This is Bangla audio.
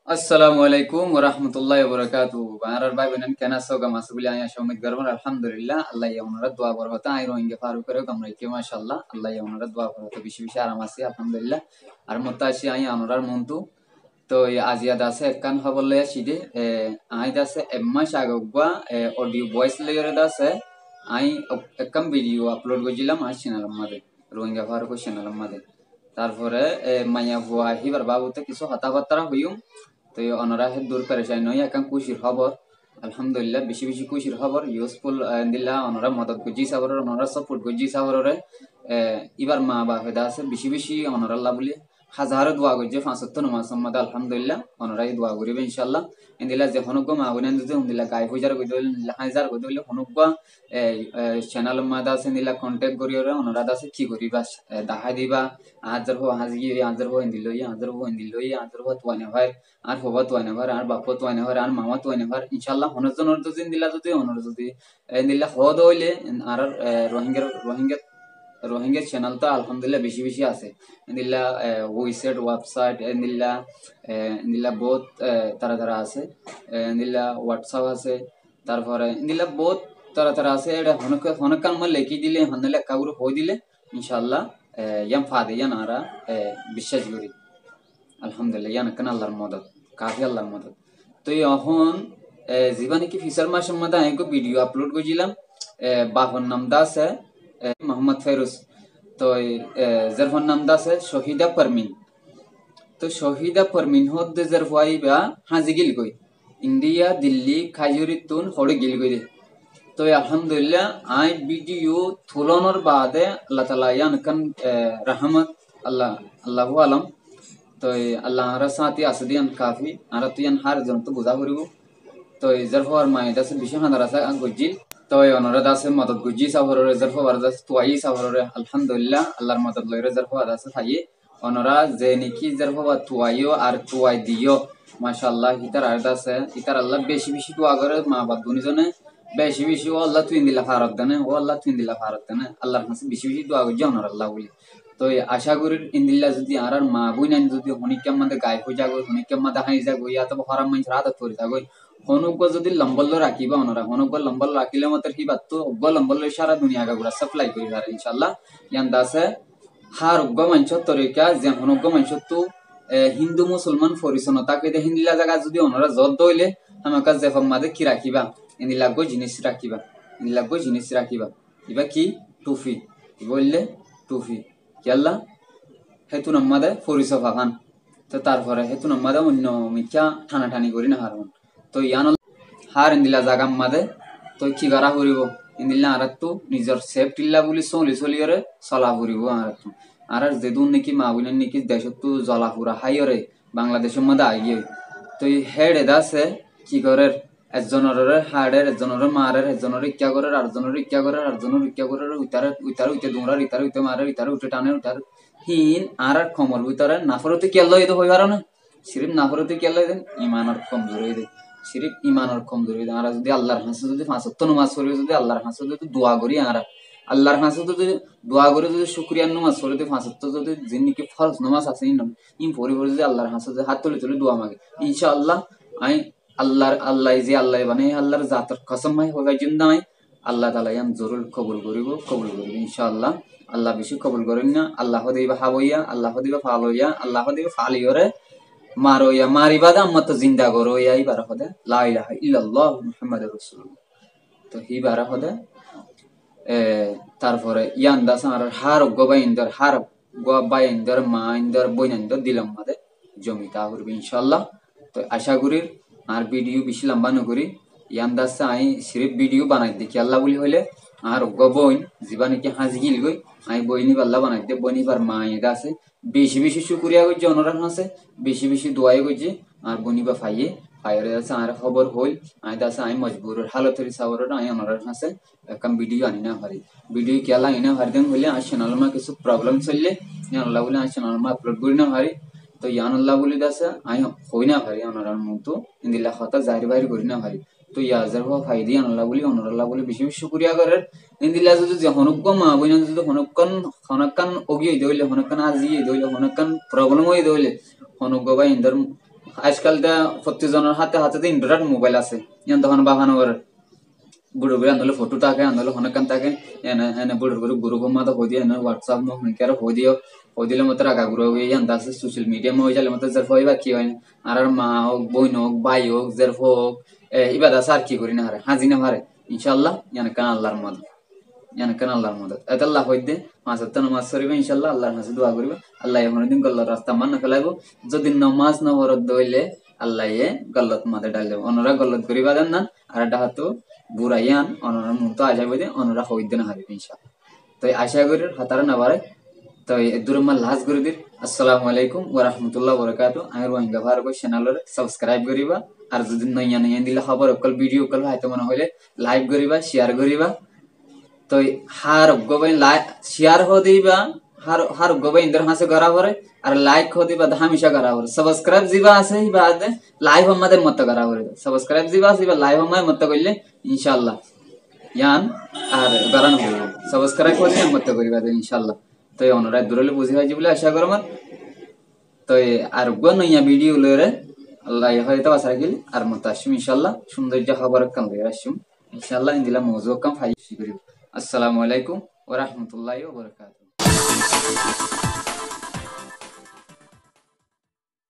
Assalamualaikum warahmatullahi wabarakatuh. Baharar bai benan kana soga masubili aya shomit garban alhamdulillah Allah ya unara dua barhata ay rohinge faru kare kamrai ke mashallah Allah ya unara dua barhata bishi bishi aramasi alhamdulillah ar mutashi aya unarar muntu to ya azia dase kan habolle shide ay dase emma shagogwa audio voice layer dase ay ekam video upload gojilam ay channel made rohinge faru ko channel made তারপরে মাইয়া ভুয়া হিবার বাবুতে কিছু হতাবার্তা হইম তো অনরা হে দূর পেরেশানি নয় এখন খুশির খবর আলহামদুলিল্লাহ বেশি বেশি খুশির খবর ইউজফুল দিল্লা অনরা মদত গুজি সাবর অনরা সাপোর্ট গুজি সাবরে এবার মা বাপেদা আছে বেশি বেশি অনরাল্লাহ বলি হাজারো দোয়া করছে ৫০ নমাজ সম্মাদ আলহামদুলিল্লাহ অনরাই দোয়া করিবে ইনশাআল্লাহ ইন্দিল্লা যে হনুক মা বনেন যদি ইন্দিল্লা গাই পূজার কইদল হাজার কইদল হনুক চ্যানেল মাদা আছে নিলা কন্টাক্ট করিওরে অনরাদ আছে কি করিবা দাহাই দিবা হাজার হো হাজি হাজার হো ইন্দিলই হাজার হো ইন্দিলই হাজার হো তোয়ানে ভাই আর হবা তোয়ানে ভাই আর বাপ তোয়ানে ভাই আর মামা তোয়ানে ভাই ইনশাআল্লাহ হনজনের তো দিলা যদি অনর যদি ইন্দিল্লা হদ হইলে আর রোহিঙ্গা চ্যানেল তো আলহামদুলিল্লাহ বেশি বেশি আছে ইন্দিল্লা ওয়েবসাইট ইন্দিল্লা বহুত তারা আছে ইন্দিল্লা হোয়াটসঅ্যাপ আছে তারপরে ইন্দিল্লা বহুত তারা আছে এটা হনকাল মা লেখি দিলে হনলে কাগুর হই দিলে ইনশাআল্লাহ ইয়াম ফাদে ইয়ান আরা বিশ্বাস করি আলহামদুলিল্লাহ ইয়ান কান আল্লাহর মদদ কাফি আল্লাহর মদদ তো এখন জীবনে কি ফিচার মাসের মধ্যে আমি ভিডিও আপলোড করেছিলাম বাপর নাম দাস মোহাম্মদ ফেরুজ তো জরফর নাম দাস শহীদা পারমিন তো শহীদা পারমিন হদ জরফাই বা হাজি গিল গই ইন্ডিয়া দিল্লি খাজুরি তুন হড়ে গিল গই তো আলহামদুলিল্লাহ আই ভিডিও তুলনার বাদে আল্লাহ তাআলা ইয়ান কান রহমত আল্লাহু আলম তো আল্লাহ আর সাথী আসদিয়ান কাফি আর তুয়ান হার জন তো বুঝা করিব তো জরফর মাইদা সে বিশ হাজার আছে গজিল তো অনরাদ আছে মদত গুজি সাবরে জরফর দাস তুয়াই সাবরে আলহামদুলিল্লাহ আল্লাহর মদত লইরে জরফর আছে থাইয়ে অনরা যে নিকি জরফর তুয়াইও আর তুয়াই দিও মাশাআল্লাহ ইতার আরদাসে ইতার আল্লাহ বেশি বেশি দোয়া করে মা বাপ দুনিজনে বেশি বেশি ও আল্লাহ তুই দিলা ফারত দেনে ও আল্লাহ তুই দিলা ফারত দেনে আল্লাহর কাছে বেশি বেশি দোয়া করছে অনর আল্লাহ বলি তো আশা করি ইন্দিল্লা যদি আর মা বইনান যদি হনিকাম মধ্যে গায়ে হয়ে যাগো হনিকাম মধ্যে হাই যাগো ইয়া তো হরাম মাইন রাত করে যাগো হনুক যদি লম্বল রাখিবা অনরা হনুক লম্বল রাখিলে মত কি বাত তো অগ্গ লম্বল সারা দুনিয়া গুলা সাপ্লাই করি আর ইনশাআল্লাহ ইয়ান দাসে হার অগ্গ মানছ তরিকা যে হনুক মানছ তো হিন্দু মুসলমান পরিচ্ছন্নতা কইতে হিন্দিলা জায়গা যদি অনরা জদ দইলে আমাকে জেফম মাদে কি রাখিবা ইন্দিলাগো জিনিস রাখিবা ইবা কি টুফি বললে টুফি কি আল্লাহ হেতু নাম্মাদে পরিচয় পাখান তো তারপরে হেতু নাম্মাদে অন্য মিথ্যা ঠানাঠানি করি না হারমন তো ইয়ান হার ইন্দিলা জাগাম মাদে তো কি করা করিব ইন্দিলা আর তো নিজের সেফটিল্লা বলি চলিয়রে চলা করিব আর যেদুন নাকি মা বইনের নাকি দেশত তো জলাপুরা হাইয়রে বাংলাদেশের মধ্যে আইয়ে তো হেড এদাছে কি করে একজনের হাড়ের একজনের মারের একজনের ইচ্ছা করে আরেকজনের ইচ্ছা করে আরেকজনের ইচ্ছা করে উইতার উইতে দুমরার ইতার উইতে মারের ইতার উঠে টানে উঠার হিন আর খমর ভিতরে নাফরতে কেল্লো হইতে হইবার না সিরিফ নাফরতে কেল্লো দেন ইমানের কমজোরি দেয় সিরিফ ইমানের কমজোরি দেয় আর যদি আল্লাহর হাসে যদি ৫০ নমাজ পড়ে যদি আল্লাহর হাসে যদি দোয়া করি আর আল্লাহর হাসে যদি দোয়া করে যদি শুকরিয়ার নমাজ পড়ে ৫০ যদি যিনিকে ফরজ নমাজ আছে ইন পড়ে যদি আল্লাহর হাসে হাত তুলে তুলে দোয়া মাগে ইনশাআল্লাহ আই আল্লাহ যে আল্লাহ বানাই আল্লাহর জাতের কসম হয় হইবাই জিন্দাই আল্লাহ তাআলা ইয়ান জরুর কবুল করিব ইনশাআল্লাহ আল্লাহ বেশি কবুল করেন না আল্লাহ দিবা হাবইয়া আল্লাহ দিবা ফালইয়া আল্লাহ দিবা ফালিয়রে মারইয়া মারিবাদা মত জিন্দা করইয়া ইবার হদে লা ইলাহা ইল্লাল্লাহ মুহাম্মাদুর রাসূলুল্লাহ তো হিবার হদে তারপরে ইয়ান দাস আর হার গোবাইন্দর হার গোবাইন্দর মাইন্দর বইনন্দর দিলাম মাদে জমিতা করবে ইনশাআল্লাহ তো আশা করি আর ভিডিও বেশি লম্বা নকরি ইয়ান দাসে আই সিরিফ ভিডিও বানাই দেখি আল্লাহ বলি হইলে আর বইন জীবা নাকি হাজি গিল গই আই বইনি আল্লাহ বানাই দে বইনি বার মায়ে দাসে বেশি বেশি শুকরিয়া করছে অনরান হাসে বেশি বেশি দোয়াই করছে আর বনি বা ফাইরে আছে আর খবর হইল আই দাসে আই মজবুর হালতের সাবর আই অনরান হাসে কাম ভিডিও আনি না পারি ভিডিও কেলা আইনা পারি দেন হইলে আর চ্যানেল মা কিছু প্রবলেম চললে আল্লাহ বলে আর চ্যানেল মা আপলোড করি না পারি তো ইয়ান আল্লাহ বলি দাসে আই হই না পারি অনরার মতো ইন্দিল্লা কথা জাহির বাহির করি না পারি তো ইয়াজার হওয়া ফাইদি আল্লাহ বলি অনর আল্লাহ বলি বেশি বেশি শুকরিয়া করেন ইন্দিল্লা যদি হনুক মা বইনা যদি হনকান ওগি হইতে হইলে হনকান আজি হইতে হইলে হনকান প্রবলেম হইতে হইলে হনুক বা ইন্দর আজকাল প্রত্যেকজনের হাতে হাতে ইন্টারনেট মোবাইল আছে ইয়ান তখন বাহানোর বুড়ো করে আন্দোলন ফটো থাকে আন্দোলন অনেকখান থাকে এনে এনে বুড়ো করে গুরু মাতা হয়ে দিয়ে এনে হোয়াটসঅ্যাপ মুখে হয়ে দিও হয়ে দিলে মতো রাগা গুরু হয়ে ইয়ান আছে সোশ্যাল মিডিয়া হয়ে যালে মতো যার হয় বা কি হয় আর মা হোক বোন হোক ভাই হোক যার হোক এবার আছে আর কি করি না হারে হাজি না হারে ইনশাল্লাহ ইয়ান কান আল্লাহর মদত ইয়ান কান আল্লাহর মদত এত আল্লাহ হয়ে দে মাছ তো নামাজ করিবে ইনশাল্লাহ আল্লাহর কাছে দোয়া করিবে আল্লাহ এখন দিন গল্লার রাস্তা মান না ফেলাইব যদি নামাজ না হরত দইলে আল্লাহ গল্লত মাঝে ডাল দেব অনরা গল্লত করিবা দেন না আর ডাহাতো বুড়াইয়ান অনরা মুক্ত আশা করে অনরা হইতে না হারিবে ইনশাল্লাহ তো আশা করি হাতারা না বাড়ে তো দূরমা লাজ করে দিন আসসালামু আলাইকুম ওয়া রাহমাতুল্লাহি ওয়া বারাকাতুহু আমি রোহিঙ্গা ভারত চ্যানেলের সাবস্ক্রাইব করিবা আর যদি নইয়া নইয়া দিলে খবর অকল ভিডিও কল হয়তো মনে হইলে লাইক করিবা শেয়ার করিবা তো হার গবাই লাইক শেয়ার হো দিবা হার হার গবাই ইন্দর হাসে করা পরে আর লাইক হো দিবা হামেশা করা পরে সাবস্ক্রাইব দিবা আছে বাদ লাইভ আমাদের মত করা পরে সাবস্ক্রাইব দিবা আছে বা লাইভ আমাদের মত কইলে ইনশাআল্লাহ ইয়ান আর গারান হইব সাবস্ক্রাইব করে মত করিবা ইনশাআল্লাহ তো অনুরাগ দূরলে বুঝি হয়ে বলে আশা করম তো আর গো নইয়া ভিডিও লরে আল্লাহ হয়তো আশা রাখিল আর মত আসিম ইনশাআল্লাহ সৌন্দর্য খবর কাম লরে আসিম ইনশাআল্লাহ ইনদিলা মওজু কাম ফাইসি করিব আসসালামু আলাইকুম ওয়া রাহমাতুল্লাহি ওয়া বারাকাতুহু